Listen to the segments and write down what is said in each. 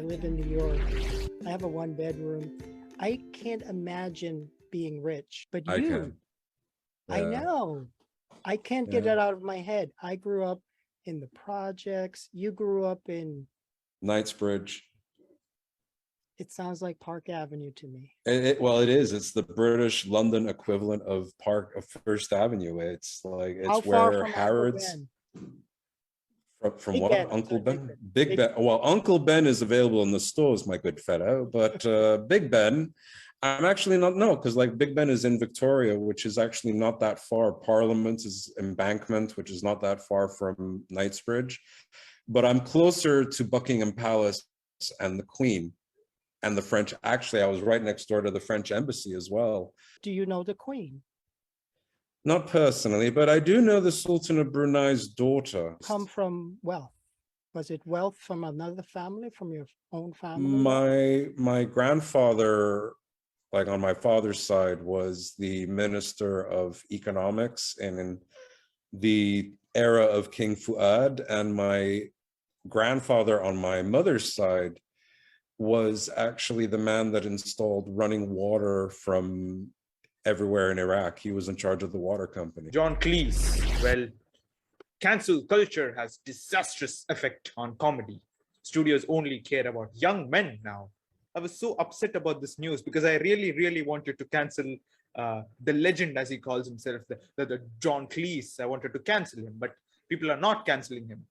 I live in New York. I have a 1-bedroom. I can't imagine being rich, but I can. I know. I can't get it out of my head. I grew up in the projects. You grew up in Knightsbridge. It sounds like Park Avenue to me. Well, it is. It's the British London equivalent of First Avenue. It's like How it's far where from Harrods. Uncle Ben? From Big what? Ben. Uncle Sorry, Ben? Big Ben. Well, Uncle Ben is available in the stores, my good fellow. But Big Ben, I'm actually not, no, because like Big Ben is in Victoria, which is actually not that far. Parliament is Embankment, which is not that far from Knightsbridge. But I'm closer to Buckingham Palace and the Queen and the French. Actually, I was right next door to the French embassy as well. Do you know the Queen? Not personally, but I do know the Sultan of Brunei's daughter. Come from wealth. Was it wealth from another family, from your own family? My grandfather, like on my father's side, was the Minister of Economics in the era of King Fuad, and my grandfather on my mother's side was actually the man that installed running water from everywhere in Iraq. He was in charge of the water company. John Cleese. Well, cancel culture has disastrous effect on comedy. Studios only care about young men now. I was so upset about this news because I really, really wanted to cancel the legend, as he calls himself, the John Cleese. I wanted to cancel him, but people are not canceling him.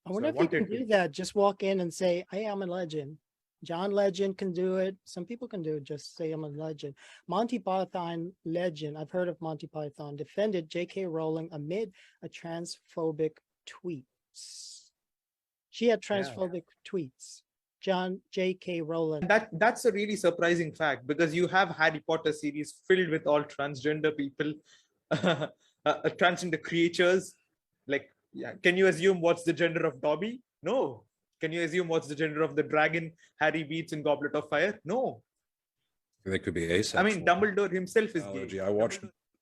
I wonder if you can do that. Just walk in and say, I am a legend. John Legend can do it. Some people can do it. Just say I'm a legend. Monty Python legend. I've heard of Monty Python. Defended J.K. Rowling amid a transphobic tweets. She had transphobic tweets. J.K. Rowling. That's a really surprising fact because you have Harry Potter series filled with all transgender people, transgender creatures. Like, yeah, can you assume what's the gender of Dobby? No. Can you assume what's the gender of the dragon Harry beats in Goblet of Fire? No. They could be asexual. I mean, Dumbledore himself is gay. I watched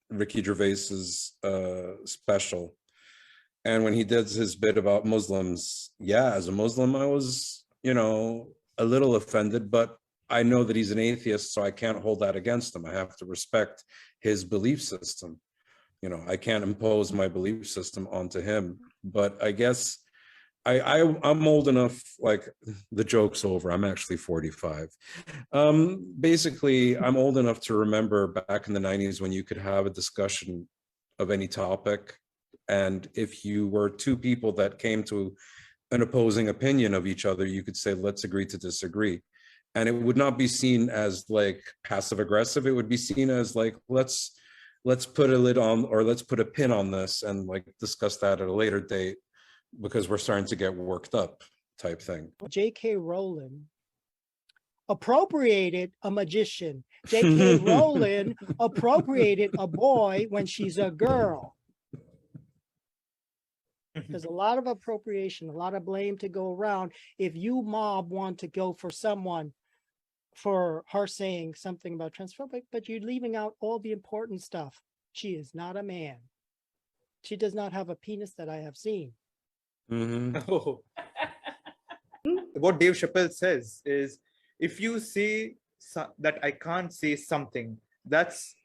Ricky Gervais's special, and when he did his bit about Muslims, yeah, as a Muslim, I was, a little offended, but I know that he's an atheist, so I can't hold that against him. I have to respect his belief system. I can't impose my belief system onto him, but I guess I'm old enough, like the joke's over. I'm actually 45. Basically, I'm old enough to remember back in the 90s when you could have a discussion of any topic. And if you were two people that came to an opposing opinion of each other, you could say, let's agree to disagree. And it would not be seen as like passive aggressive. It would be seen as like, let's put a lid on, or let's put a pin on this and like discuss that at a later date, because we're starting to get worked up type thing. J.K. Rowling appropriated a magician. J.K. Rowling appropriated a boy when she's a girl. There's a lot of appropriation, a lot of blame to go around. If you mob want to go for someone for her saying something about transphobic, but you're leaving out all the important stuff. She is not a man. She does not have a penis that I have seen. Mm-hmm. Oh. What Dave Chappelle says is, if you say that I can't say something, that's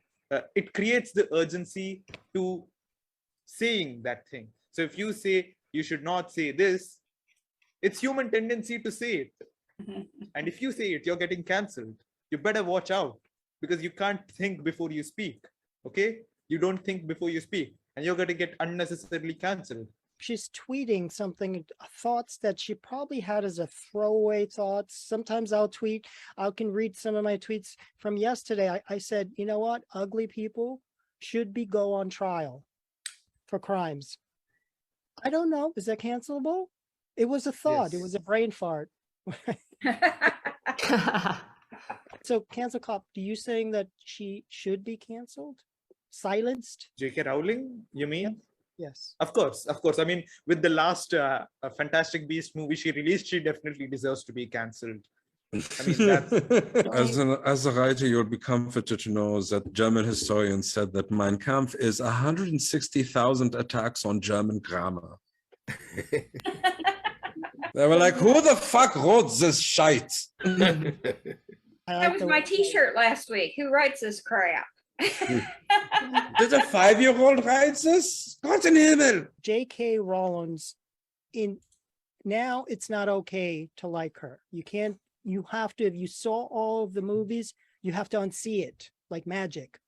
it creates the urgency to saying that thing. So if you say you should not say this, it's human tendency to say it. And if you say it, you're getting cancelled. You better watch out, because you can't think before you speak. Okay? You don't think before you speak, and you're going to get unnecessarily cancelled. She's tweeting something, thoughts that she probably had as a throwaway thoughts. Sometimes I can read some of my tweets from yesterday. I said, you know what? Ugly people should go on trial for crimes. I don't know. Is that cancelable? It was a thought. Yes. It was a brain fart. So cancel cop, do you saying that she should be canceled? Silenced? J.K. Rowling, you mean? Yep. Yes. Of course. I mean, with the last Fantastic Beast movie she released, she definitely deserves to be cancelled. I mean, that's... As a writer, you'll be comforted to know that German historians said that Mein Kampf is 160,000 attacks on German grammar. They were like, who the fuck wrote this shite? That was my T-shirt last week. Who writes this crap? Did a 5-year-old write this? Gott in Himmel. J.K. Rowlings, now it's not okay to like her. You have to, if you saw all of the movies, you have to unsee it like magic.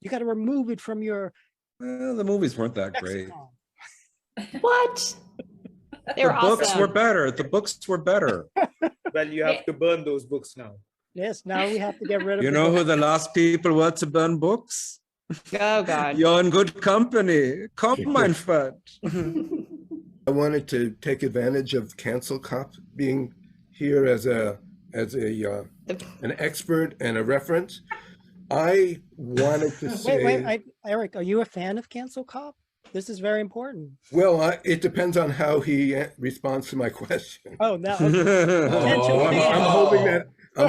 You got to remove it from your. Well, the movies weren't that great. What? They're The books awesome. were better. The books were better. Well, you have to burn those books now. Yes, now we have to get rid of. You the know book. who the last people were to burn books? Oh God. You're in good company. Come, my friend. I wanted to take advantage of Cancel Cop being here as an expert and a reference. I wanted to say. Wait, Eric, are you a fan of Cancel Cop? This is very important. Well, it depends on how he responds to my question. Oh, now I'm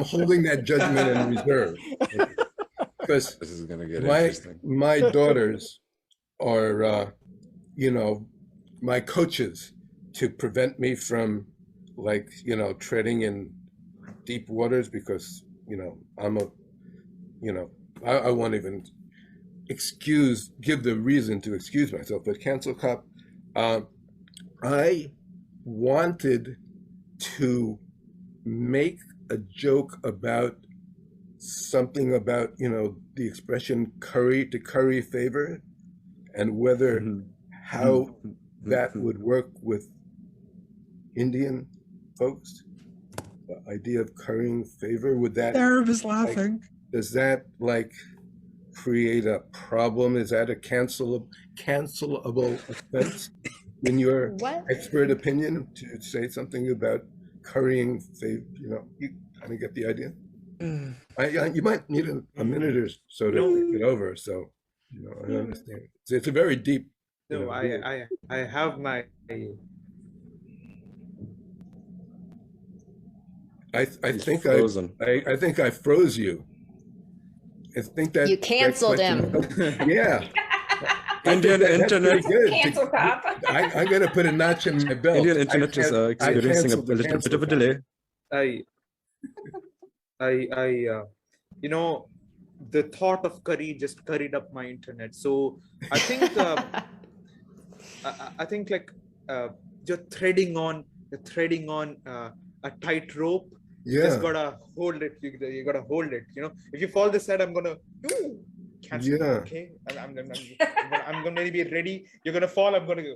holding that judgment in reserve because This is gonna get interesting. my daughters are, my coaches to prevent me from, treading in deep waters because I won't even give the reason to excuse myself. But Cancel Cop, I wanted to make a joke about something about the expression curry to curry favor and whether how that would work with Indian folks. The idea of currying favor, would that Arab is laughing. does that create a problem? Is that a cancelable offense in your expert opinion to say something about currying favor? You kind of get the idea. You might need a minute or so to think it over. So I understand. It's a very deep. No, I have my. I think I think I froze you. I think that You canceled him. Yeah. Indian internet. Cancel Cop. I'm going to put a notch in my belt. Indian internet is experiencing a little bit of a delay. The thought of curry just curried up my internet. So I think I think you're threading on a tight rope. You just gotta hold it. You gotta hold it. If you fall this side, I'm gonna cancel. Yeah. Okay. I'm gonna be ready. You're gonna fall. I'm gonna go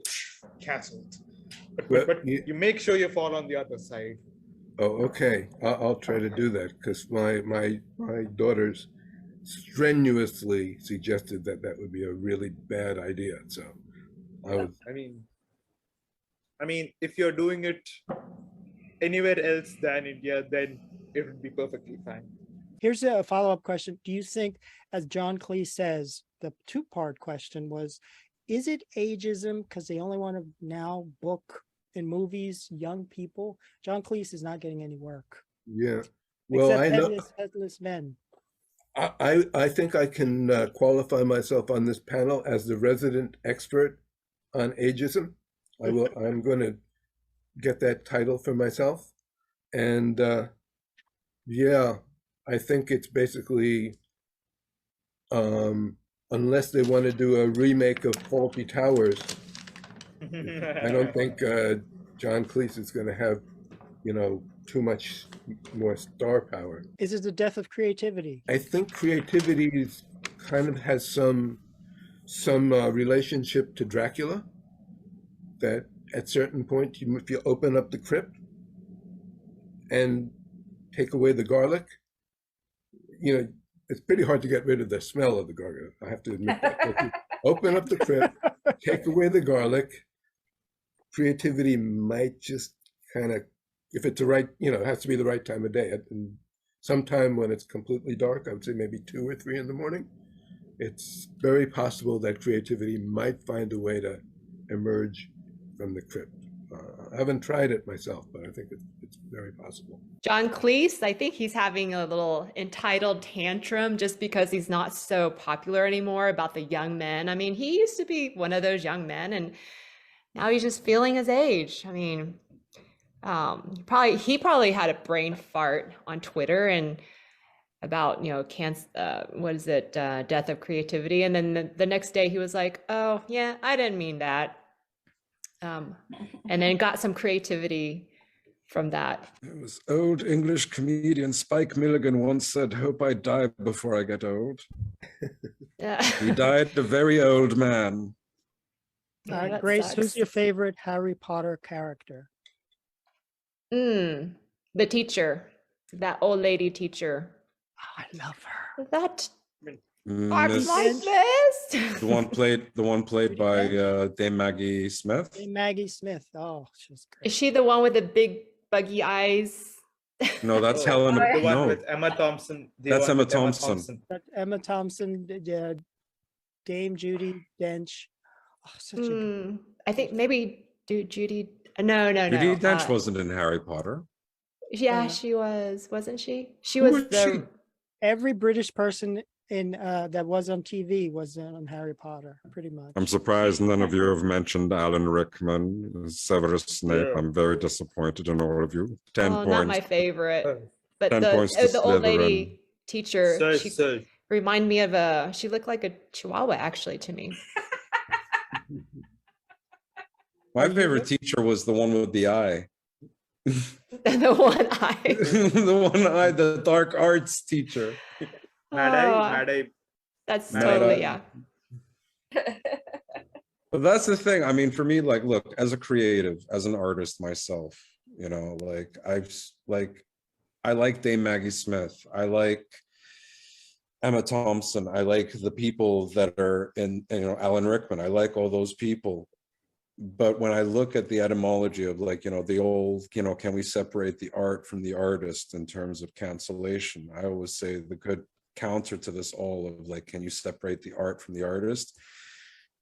cancel. But you make sure you fall on the other side. Oh, okay. I'll try to do that because my daughters strenuously suggested that would be a really bad idea. So I mean, if you're doing it anywhere else than India, then it would be perfectly fine. Here's a follow-up question. Do you think, as John Cleese says, the two-part question was, is it ageism because they only want to now book in movies young people? John Cleese is not getting any work. Yeah. Well, except I know headless men. I think I can qualify myself on this panel as the resident expert on ageism. I'm going to get that title for myself. And yeah, I think it's basically, unless they want to do a remake of Faulty Towers, I don't think John Cleese is going to have, too much more star power. Is it the death of creativity? I think creativity kind of has some relationship to Dracula, that at certain point, if you open up the crypt and take away the garlic, it's pretty hard to get rid of the smell of the garlic. I have to admit that. If you open up the crypt, take away the garlic, creativity might just kind of, if it's the right, it has to be the right time of day. And sometime when it's completely dark, I would say maybe 2 or 3 in the morning, it's very possible that creativity might find a way to emerge from the crypt. I haven't tried it myself, but I think it's very possible. John Cleese, I think he's having a little entitled tantrum just because he's not so popular anymore about the young men. I mean, he used to be one of those young men, and now he's just feeling his age. I mean, He probably had a brain fart on Twitter and about, what is it, death of creativity. And then the next day he was like, oh yeah, I didn't mean that. And then got some creativity from that. It was old English comedian Spike Milligan once said, "Hope I die before I get old." Yeah. He died a very old man. All right, that Grace, sucks. who's your favorite Harry Potter character? The teacher, that old lady teacher. Oh, I love her. That Miss- my list. the one played by Dame Maggie Smith. Hey, Maggie Smith. Oh, she's great. Is she the one with the big buggy eyes? No, that's Oh, Helen. the one No, with Emma Thompson. The That's one Emma with Thompson. But Emma Thompson, Dame Judi Dench. Oh, such a good. I think maybe Judy. No. Judy Dench wasn't in Harry Potter. Yeah, she was, wasn't she? She Who was was she? Every British person in that was on TV was on Harry Potter, pretty much. I'm surprised none of you have mentioned Alan Rickman, Severus Snape. Yeah. I'm very disappointed in all of you. 10 not points. my favorite. But 10 points to the old lady Slytherin. teacher, she Surge. reminded me of she looked like a chihuahua actually to me. My favorite teacher was the one with the eye. The one eye. The one eye, the dark arts teacher. Mad Eye. That's Mad totally, Eye. yeah. But that's the thing. I mean, for me, like, look, as a creative, as an artist myself, I like Dame Maggie Smith. I like Emma Thompson. I like the people that are in, Alan Rickman. I like all those people. But when I look at the etymology of the old, can we separate the art from the artist in terms of cancellation? I always say the good counter to this all of can you separate the art from the artist?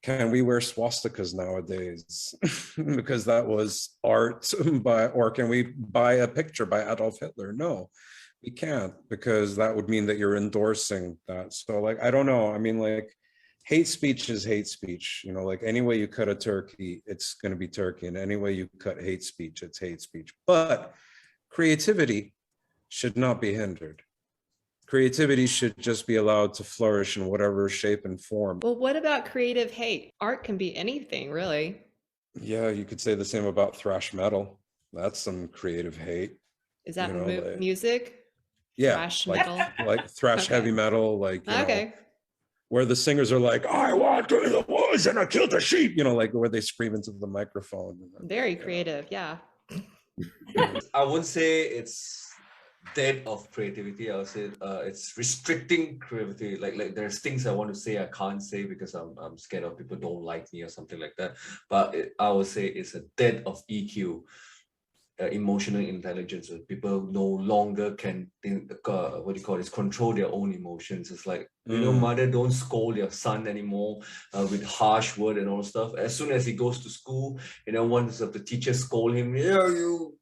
Can we wear swastikas nowadays? Because that was art or can we buy a picture by Adolf Hitler? No, we can't, because that would mean that you're endorsing that. So I don't know. I mean, hate speech is hate speech. Any way you cut a turkey, it's going to be turkey. And any way you cut hate speech, it's hate speech. But creativity should not be hindered. Creativity should just be allowed to flourish in whatever shape and form. Well, what about creative hate? Art can be anything, really. Yeah, you could say the same about thrash metal. That's some creative hate. Is that music? Yeah, Thrash metal? like thrash Okay. heavy metal, Okay. where the singers are like, "I want to the woods and I killed the sheep," where they scream into the microphone. Very creative, yeah. I wouldn't say it's dead of creativity. I would say it's restricting creativity. Like there's things I want to say I can't say because I'm scared of people don't like me or something like that. But I would say it's a dead of EQ, emotional intelligence. Where people no longer can control their own emotions. It's like mother don't scold your son anymore with harsh word and all stuff. As soon as he goes to school, once of the teachers scold him, you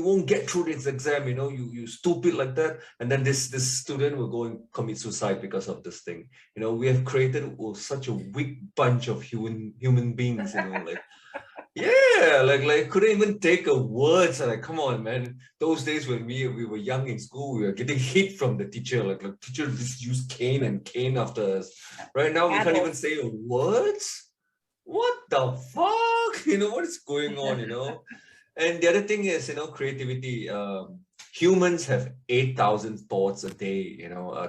won't get through this exam, you stupid like that. And then this student will go and commit suicide because of this thing. We have created such a weak bunch of human beings, couldn't even take a word. So come on, man. Those days when we were young in school, we were getting hit from the teacher. Like teacher just used cane and cane after us. Right now, we can't even say words. What the fuck? What is going on, And the other thing is, creativity. Humans have 8,000 thoughts a day.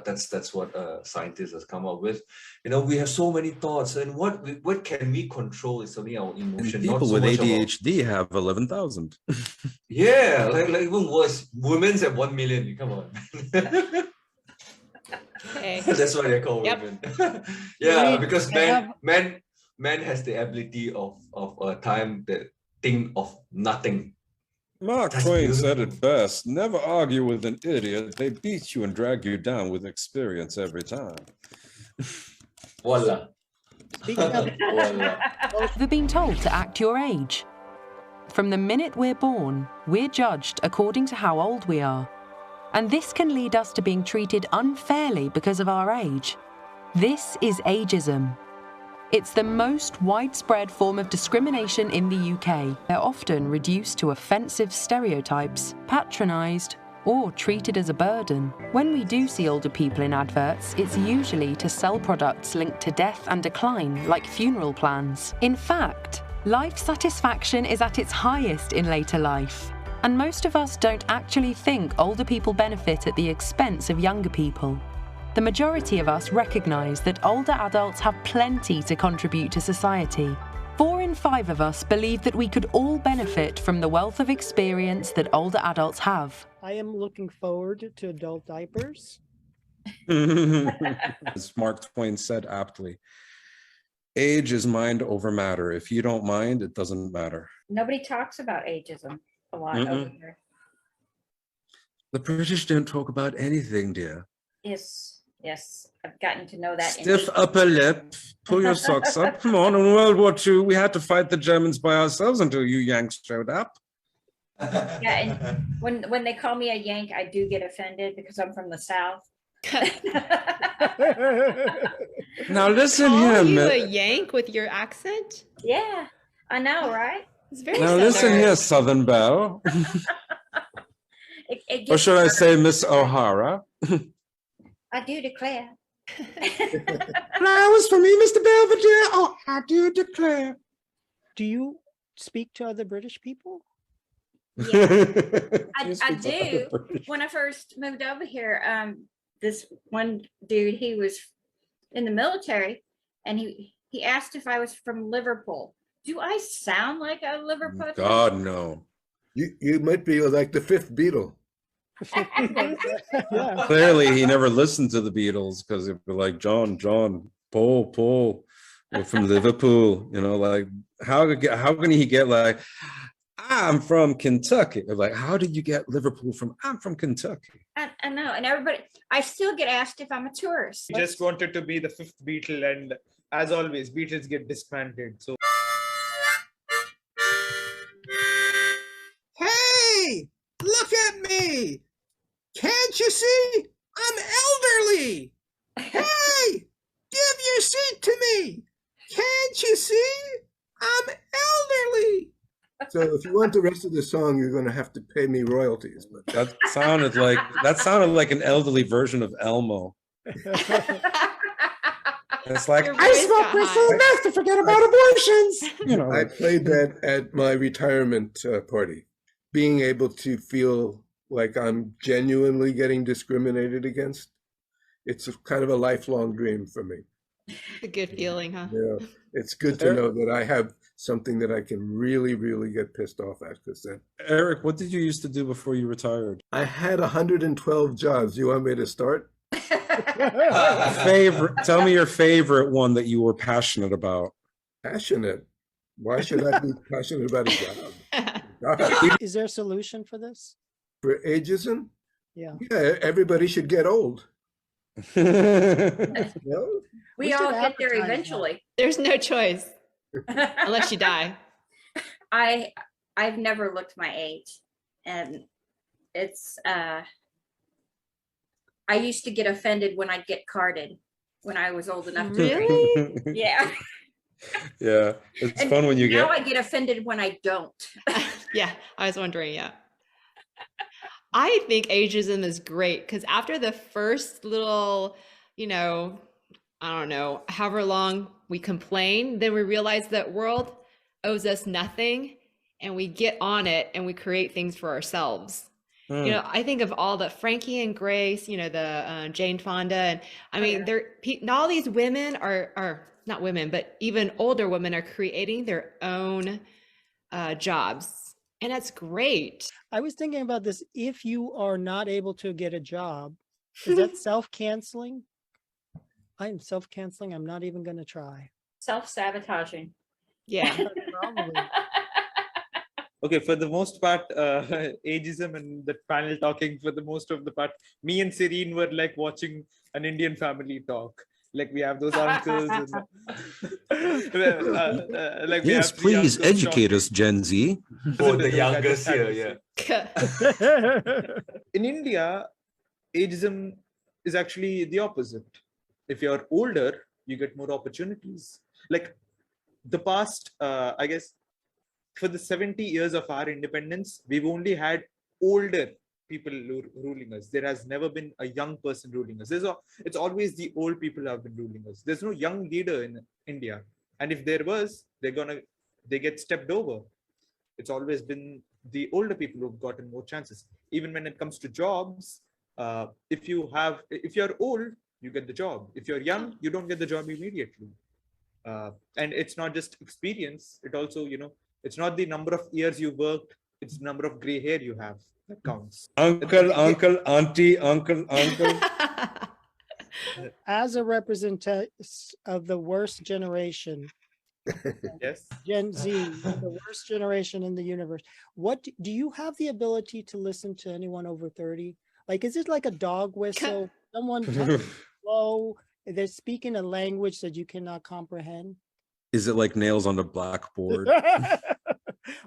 That's what scientists has come up with. We have so many thoughts, and what can we control is only our emotion. People not so with much ADHD have 11,000. Yeah, like even worse, women's have 1 million. Come on. Okay. That's why they're called Yep. women. Yeah, because I man has the ability of time that think of nothing. Mark That's Twain said beautiful. it best: never argue with an idiot. They beat you and drag you down with experience every time. Voila. Speaking of Voila. Ever been told to act your age? From the minute we're born, we're judged according to how old we are. And this can lead us to being treated unfairly because of our age. This is ageism. It's the most widespread form of discrimination in the UK. They're often reduced to offensive stereotypes, patronised, or treated as a burden. When we do see older people in adverts, it's usually to sell products linked to death and decline, like funeral plans. In fact, life satisfaction is at its highest in later life. And most of us don't actually think older people benefit at the expense of younger people. The majority of us recognise that older adults have plenty to contribute to society. 4 in 5 of us believe that we could all benefit from the wealth of experience that older adults have. I am looking forward to adult diapers. As Mark Twain said aptly, age is mind over matter. If you don't mind, it doesn't matter. Nobody talks about ageism a lot over here. The British don't talk about anything, dear. Yes, I've gotten to know that. Stiff upper lip, pull your socks up. Come on, in World War II, we had to fight the Germans by ourselves until you Yanks showed up. Yeah, and when they call me a Yank, I do get offended because I'm from the South. Now listen Call here, you a Yank with your accent? Yeah, I know, right? It's very now listen here, Southern Belle. It Or should I say Miss O'Hara? I do declare. Flowers for me, Mr. Belvedere. Oh, I do declare. Do you speak to other British people? Yeah, I do. When I first moved over here, this one dude, he was in the military, and he asked if I was from Liverpool. Do I sound like a Liverpool? God, no. You might be like the 5th Beatle. Yeah. Clearly, he never listened to the Beatles because he'd be like, John, Paul, we're from Liverpool. You know, like, how can he get like, I'm from Kentucky? They're like, how did you get Liverpool from? I'm from Kentucky. I know, and everybody, I still get asked if I'm a tourist. I just wanted to be the 5th Beatle, and as always, Beatles get disbanded. So, Hey, look at me. Can't you see? I'm elderly. Hey, give your seat to me. Can't you see? I'm elderly. So if you want the rest of the song, you're going to have to pay me royalties. But That sounded like an elderly version of Elmo. It's like, Your I voice smoke got crystal high. meth to forget about abortions. You know, I played that at my retirement party. Being able to feel like I'm genuinely getting discriminated against, it's kind of a lifelong dream for me. A good feeling, huh? Yeah, it's good to know that I have something that I can really, really get pissed off at. Because Eric, what did you used to do before you retired? I had 112 jobs. You want me to start? Tell me your favorite one that you were passionate about. Passionate? Why should I be passionate about a job? God. Is there a solution for this? For ageism? Yeah. Yeah, everybody should get old. Well, No? We should all get there advertise that. eventually. There's no choice unless you die. I've never looked my age, and it's I used to get offended when I'd get carded when I was old enough to drink. Really? Yeah. yeah, it's And fun when you now get. I get offended when I don't. Yeah, I was wondering, yeah. I think ageism is great because after the first little, I don't know, however long we complain, then we realize that world owes us nothing and we get on it and we create things for ourselves. I think of all the Frankie and Grace, the Jane Fonda, and I mean, all these women are not women, but even older women are creating their own jobs, and that's great. I was thinking about this. If you are not able to get a job, is that self-canceling? I'm self-canceling. I'm not even going to try. Self-sabotaging. Yeah. Probably. okay, for the most part, ageism and the panel talking for the most of the part, me and Serene were like watching an Indian family talk. Like we have those uncles. And, like we Yes, have three please uncles educate talking. us, Gen Z. For the youngest here, yeah. In India, ageism is actually the opposite. If you're older, you get more opportunities. Like the past, I guess, for the 70 years of our independence, we've only had older people ruling us. There has never been a young person ruling us. It's always the old people who have been ruling us. There's no young leader in India. And if there was, they get stepped over. It's always been the older people who've gotten more chances. Even when it comes to jobs, if you're old, you get the job. If you're young, you don't get the job immediately. And it's not just experience. It also, it's not the number of years you worked, it's the number of gray hair you have that counts. Uncle, auntie, uncle. As a representative of the worst generation, Yes. Gen Z, the worst generation in the universe, what do you have the ability to listen to anyone over 30? Like, is it like a dog whistle? Someone slow, they're speaking a language that you cannot comprehend? Is it like nails on the blackboard?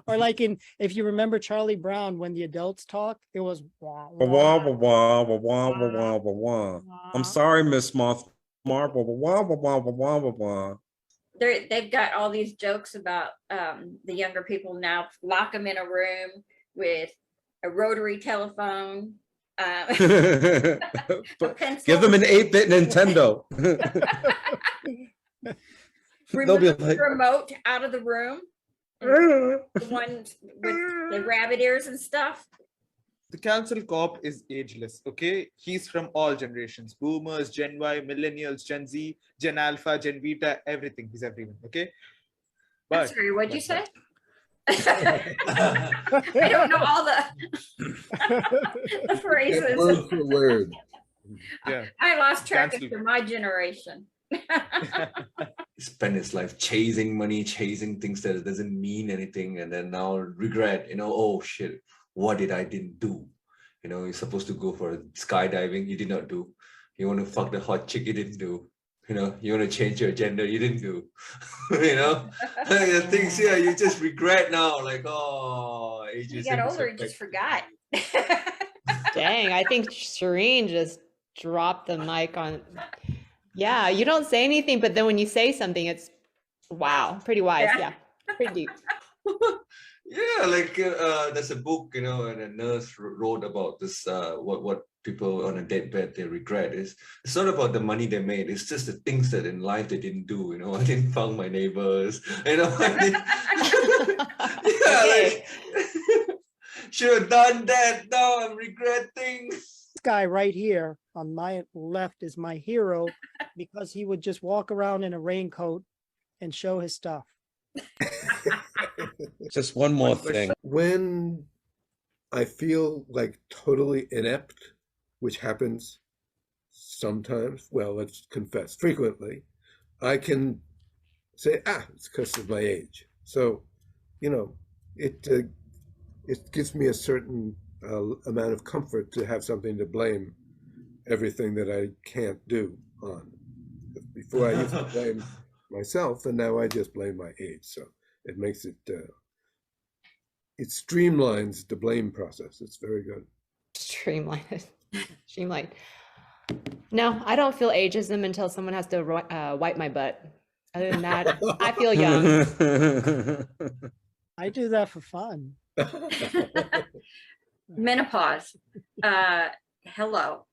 Or like if you remember Charlie Brown, when the adults talk, it was wah, Wah, wah, wah, wah, wah, wah, wah, wah, wah, wah. I'm sorry, Miss Moth. Wah, wah, wah, wah, wah, wah, wah, wah. They've got all these jokes about the younger people now. Lock them in a room with a rotary telephone. But give them an 8-bit Nintendo. They'll be Remove the like, remote out of the room. The ones with the rabbit ears and stuff. The cancel cop is ageless, okay? He's from all generations. Boomers, Gen Y, Millennials, Gen Z, Gen Alpha, Gen Beta, everything. He's everyone, okay? I'm sorry, what'd you say? I don't know all the phrases. Word for word. Yeah. I lost track Cancel. after my generation. Spend his life chasing money, chasing things that doesn't mean anything, and then now regret, oh shit, what didn't do? You're supposed to go for skydiving, you did not do. You want to fuck the hot chick, you didn't do. You want to change your gender, you didn't do. Like the things here, you just regret now, like, oh, ageism. You got older, you just forgot. Dang, I think Shireen just dropped the mic on. Yeah, you don't say anything, but then when you say something, it's wow, pretty wise. Yeah, pretty deep. Yeah, like there's a book, and a nurse wrote about this, what people on a deathbed they regret is, it's not about the money they made, it's just the things that in life they didn't do. I didn't fuck my neighbors, yeah, like should have done that, now I'm regretting. This guy right here on my left is my hero because he would just walk around in a raincoat and show his stuff. just one more thing. When I feel like totally inept, which happens sometimes, well, let's confess, frequently, I can say, it's because of my age. So, it gives me a certain amount of comfort to have something to blame everything that I can't do on. Before I used to blame myself, and now I just blame my age. So it makes it streamlines the blame process. It's very good. Streamlined. No, I don't feel ageism until someone has to wipe my butt. Other than that, I feel young. I do that for fun. Menopause. Hello.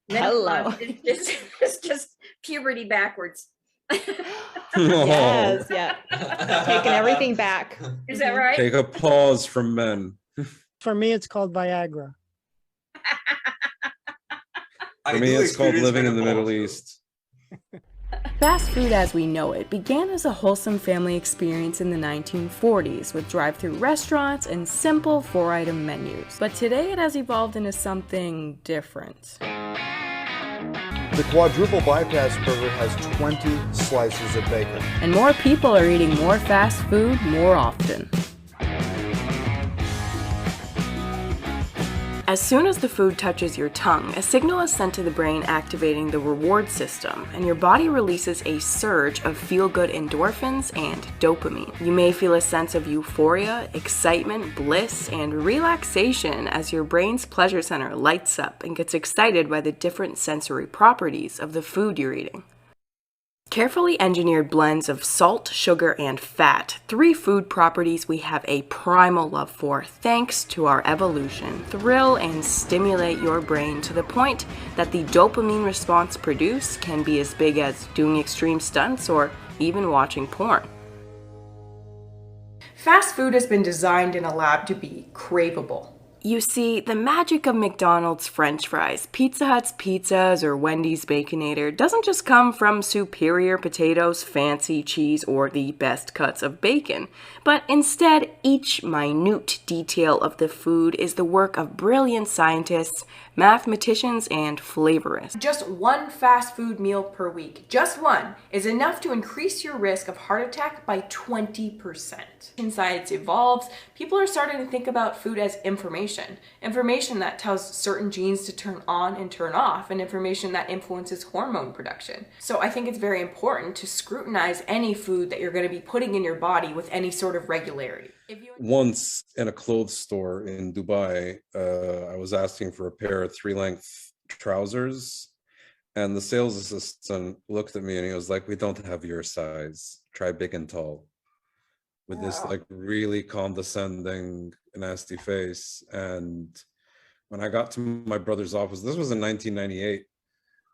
Hello. It's just puberty backwards. Yes, yeah. Taking everything back. Is that right? Take a pause from men. For me, it's called Viagra. For me, it's called living in the Middle East. Fast food as we know it began as a wholesome family experience in the 1940s with drive-through restaurants and simple 4-item menus. But today it has evolved into something different. The quadruple bypass burger has 20 slices of bacon. And more people are eating more fast food more often. As soon as the food touches your tongue, a signal is sent to the brain activating the reward system, and your body releases a surge of feel-good endorphins and dopamine. You may feel a sense of euphoria, excitement, bliss, and relaxation as your brain's pleasure center lights up and gets excited by the different sensory properties of the food you're eating. Carefully engineered blends of salt, sugar, and fat, 3 food properties we have a primal love for thanks to our evolution, thrill and stimulate your brain to the point that the dopamine response produced can be as big as doing extreme stunts or even watching porn. Fast food has been designed in a lab to be craveable. You see, the magic of McDonald's French fries, Pizza Hut's pizzas, or Wendy's Baconator doesn't just come from superior potatoes, fancy cheese, or the best cuts of bacon, but instead each minute detail of the food is the work of brilliant scientists, mathematicians, and flavorists. Just one fast food meal per week, just one, is enough to increase your risk of heart attack by 20%. Since science evolves, people are starting to think about food as information that tells certain genes to turn on and turn off, and information that influences hormone production. So I think it's very important to scrutinize any food that you're going to be putting in your body with any sort of regularity. Once in a clothes store in Dubai, I was asking for a pair of 3-length trousers, and the sales assistant looked at me and he was like, "We don't have your size. Try big and tall." With this like really condescending, nasty face. And when I got to my brother's office, this was in 1998.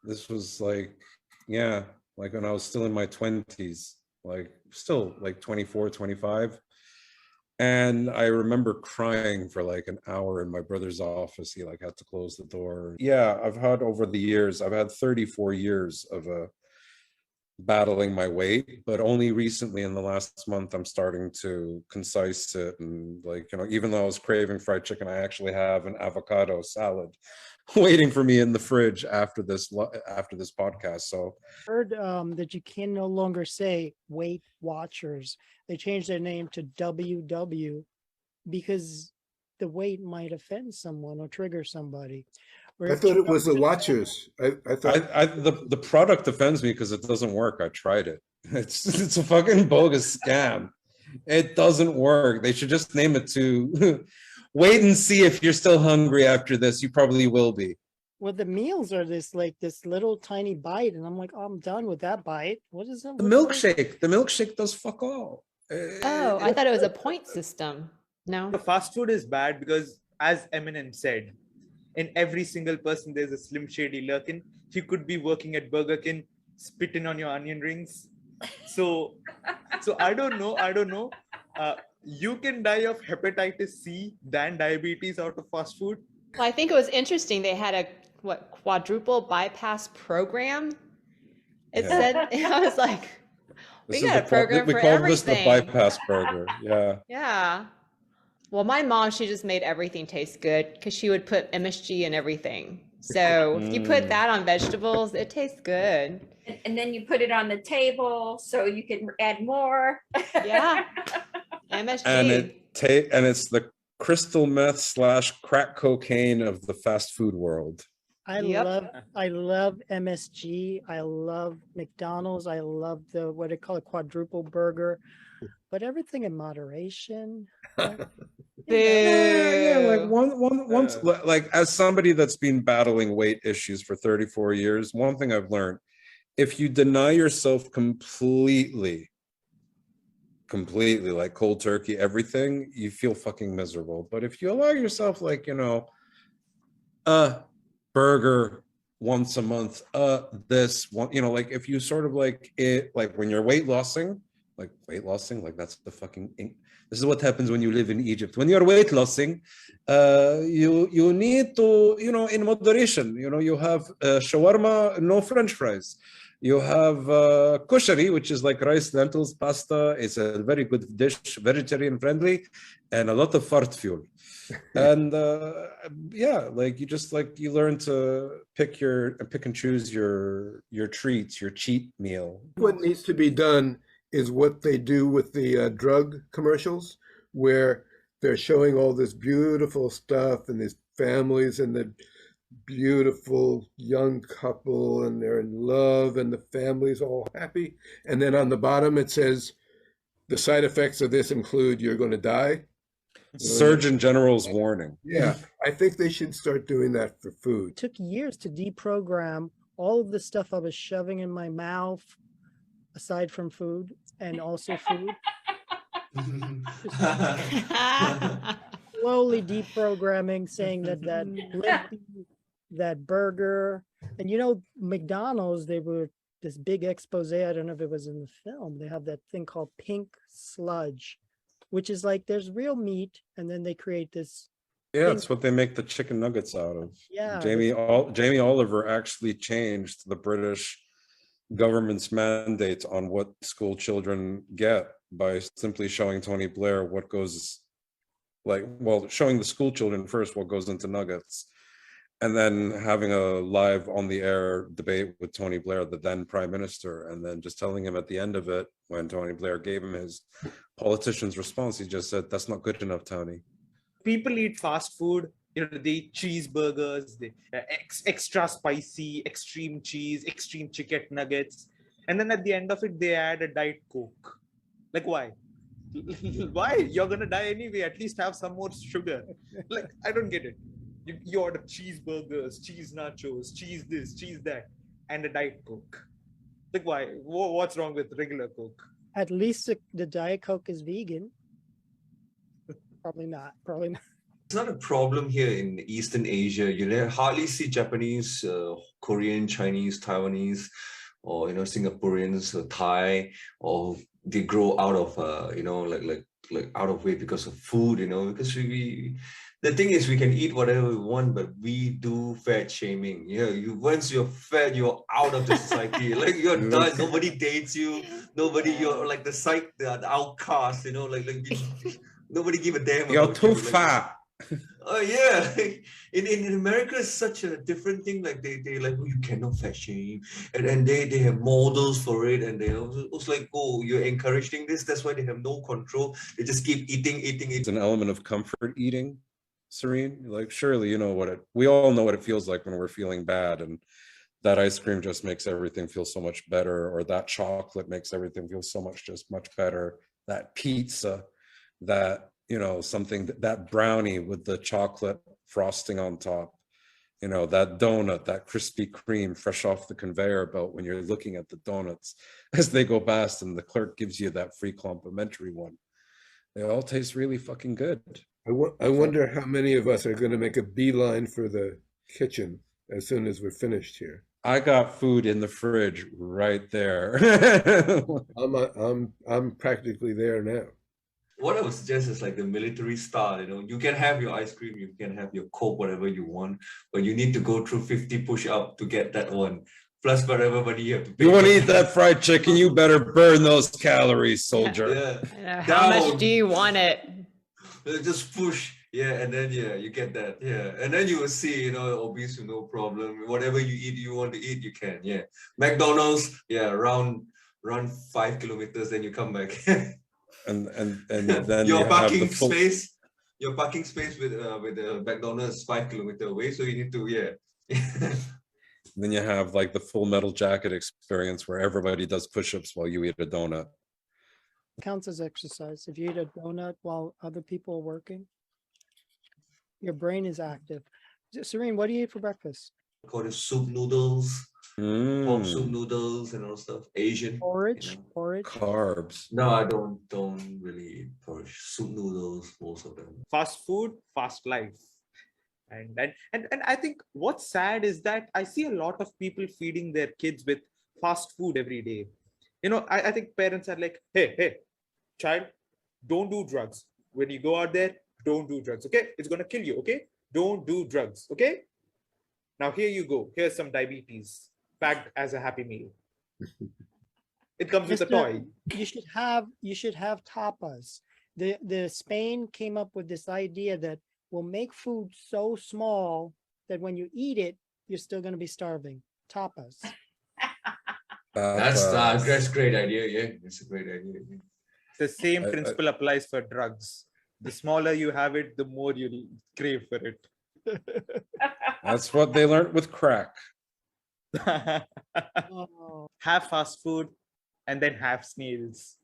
This was like, yeah, like when I was still in my 20s, like still like 24, 25. And I remember crying for like an hour in my brother's office. He like had to close the door. Yeah, I've had over the years, I've had 34 years of battling my weight, but only recently in the last month I'm starting to concise it, and like, you know, even though I was craving fried chicken, I actually have an avocado salad waiting for me in the fridge after this podcast. So I heard that you can no longer say Weight Watchers. They changed their name to WW because the weight might offend someone or trigger somebody. I thought it was the Watchers. I thought the product offends me because it doesn't work. I tried it. It's a fucking bogus scam. It doesn't work. They should just name it to wait and see if you're still hungry after this. You probably will be. Well, the meals are this little tiny bite, and I'm like, oh, I'm done with that bite. What is it? The milkshake. The milkshake does fuck all. Oh, I thought it was a point system. No. The fast food is bad because, as Eminem said, in every single person there's a Slim Shady lurking. He could be working at Burger King, spitting on your onion rings. So I don't know. You can die of hepatitis C than diabetes out of fast food. Well, I think it was interesting. They had a quadruple bypass program. It said, I was like, we got a program for everything. We call this the bypass burger. Yeah. Yeah. Well, my mom, she just made everything taste good because she would put MSG in everything. So if you put that on vegetables, it tastes good. And then you put it on the table so you can add more. Yeah. MSG. And it's the crystal meth / crack cocaine of the fast food world. I love MSG. I love McDonald's. I love what they call a quadruple burger, but everything in moderation. Like as somebody that's been battling weight issues for 34 years, one thing I've learned, if you deny yourself completely like cold turkey, everything, you feel fucking miserable. But if you allow yourself, like, you know, burger once a month, this one, you know, like if you sort of like it, like when you're weight lossing, like that's the fucking, this is what happens when you live in Egypt. When you're weight lossing, you need to, you know, in moderation, you know, you have shawarma, no French fries. You have kushari, which is like rice, lentils, pasta. It's a very good dish, vegetarian friendly, and a lot of fart fuel. And yeah, like you learn to pick and choose your treats, your cheat meal. What needs to be done is what they do with the drug commercials, where they're showing all this beautiful stuff and these families and the beautiful young couple, and they're in love and the family's all happy. And then on the bottom, it says, the side effects of this include you're going to die. Surgeon General's warning. Yeah, I think they should start doing that for food. It took years to deprogram all of the stuff I was shoving in my mouth, aside from food and also food. Slowly deprogramming, saying that Blimpie, that burger, and McDonald's, they were this big expose. I don't know if it was in the film. They have that thing called pink sludge, which is like there's real meat, and then they create this. Yeah, it's what they make the chicken nuggets out of. Yeah, Jamie Oliver actually changed the British government's mandate on what school children get by simply showing Tony Blair what goes, showing the school children first what goes into nuggets, and then having a live on the air debate with Tony Blair, the then prime minister, and then just telling him at the end of it, when Tony Blair gave him his politician's response, he just said, "That's not good enough, Tony." People eat fast food, they eat cheeseburgers, they extra spicy, extreme cheese, extreme chicken nuggets, and then at the end of it they add a Diet Coke. Like, why? Why? You're gonna die anyway, at least have some more sugar. Like, I don't get it. You order cheeseburgers, cheese nachos, cheese this, cheese that, and a Diet Coke. Like, why? What's wrong with regular Coke? At least the Diet Coke is vegan. Probably not. It's not a problem here in Eastern Asia. You hardly see Japanese, Korean, Chinese, Taiwanese, or Singaporeans or Thai, or they grow out of like out of weight because of food. Because the thing is, we can eat whatever we want, but we do fat shaming. Once you're fat, you're out of the society. Like, you're done. Nobody dates you. Nobody. You're like the outcast. Nobody give a damn. You're too fat. Oh yeah, in America it's such a different thing. Like they like, oh, you cannot fat shame, and they have models for it, and they also like, oh, you're encouraging this. That's why they have no control. They just keep eating. It's an element of comfort eating, Serene. Like, surely we all know what it feels like when we're feeling bad, and that ice cream just makes everything feel so much better, or that chocolate makes everything feel so much better. That pizza, that that brownie with the chocolate frosting on top, that donut, that Krispy Kreme fresh off the conveyor belt, when you're looking at the donuts as they go past and the clerk gives you that free complimentary one. They all taste really fucking good. I wonder how many of us are going to make a beeline for the kitchen as soon as we're finished here. I got food in the fridge right there. I'm practically there now. What I would suggest is like the military style. You can have your ice cream, you can have your Coke, whatever you want, but you need to go through 50 push-up to get that one. Plus whatever money you have to pay. You want to eat that fried chicken, you better burn those calories, soldier. Yeah. How much do you want it? Just push. Yeah, and then you get that. Yeah, and then you will see, obese, no problem. Whatever you want to eat, you can. Yeah, McDonald's. Yeah, run 5 kilometers, then you come back. and then your parking space with McDonald's 5 kilometers away, so you need to Then you have like the Full Metal Jacket experience where everybody does push-ups while you eat a donut. Counts as exercise. If you eat a donut while other people are working, your brain is active. Serene, what do you eat for breakfast? Call it soup noodles. Pork soup noodles and all stuff. Asian porridge. Carbs. No, I don't really eat porridge. Soup noodles, most of them. Fast food, fast life. And I think what's sad is that I see a lot of people feeding their kids with fast food every day. I think parents are like, hey, child, don't do drugs. When you go out there, don't do drugs, okay? It's gonna kill you, okay? Don't do drugs, okay? Now here you go. Here's some diabetes packed as a happy meal. It comes with a toy. You should have tapas. The Spain came up with this idea that will make food so small that when you eat it, you're still going to be starving. Tapas. That's a great idea. Yeah, it's a great idea. The same principle applies for drugs. The smaller you have it, the more you'll crave for it. That's what they learned with crack. Have fast food and then have snails.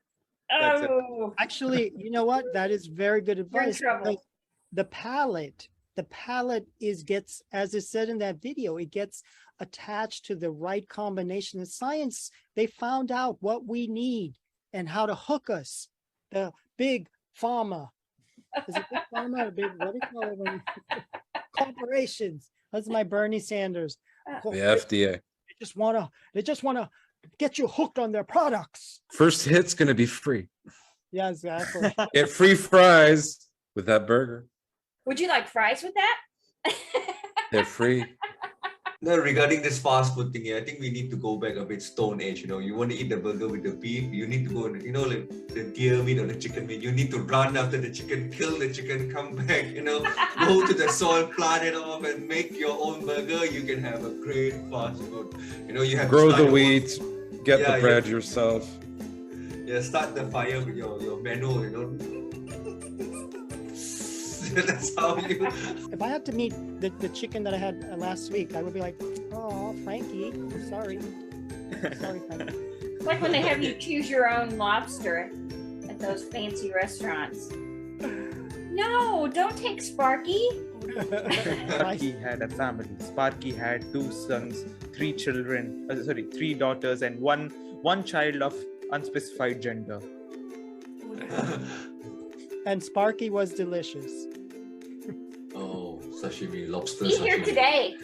Actually, you know what? That is very good advice. The palate the palate gets, as it said in that video, it gets attached to the right combination. In science, they found out what we need and how to hook us. The big pharma. Is it big pharma or big, what do you call it when corporations? That's my Bernie Sanders. The FDA. They just wanna get you hooked on their products. First hit's gonna be free. Yeah, exactly. Get free fries with that burger. Would you like fries with that? They're free. No, regarding this fast food thing, I think we need to go back a bit stone age. You know, you want to eat the burger with the beef, you need to go, you know, like the deer meat or the chicken meat. You need to run after the chicken, kill the chicken, come back, you know, go to the soil, plant it off, and make your own burger. You can have a great fast food. You know, you have grow to the wheat, get the bread yourself. Yeah, start the fire with your manual, you know. That's how you. If I had to meet the chicken that I had last week, I would be like, oh, Frankie, I'm sorry. Sorry, Frankie. It's like when they have you choose your own lobster at those fancy restaurants. No, don't take Sparky. Sparky had a family. Sparky had 2 sons, 3 children, 3 daughters, and one child of unspecified gender. And Sparky was delicious. Oh, sashimi, lobster Eat here sashimi. today.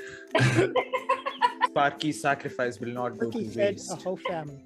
Sparky's sacrifice will not go Sparky to fed waste. a whole family.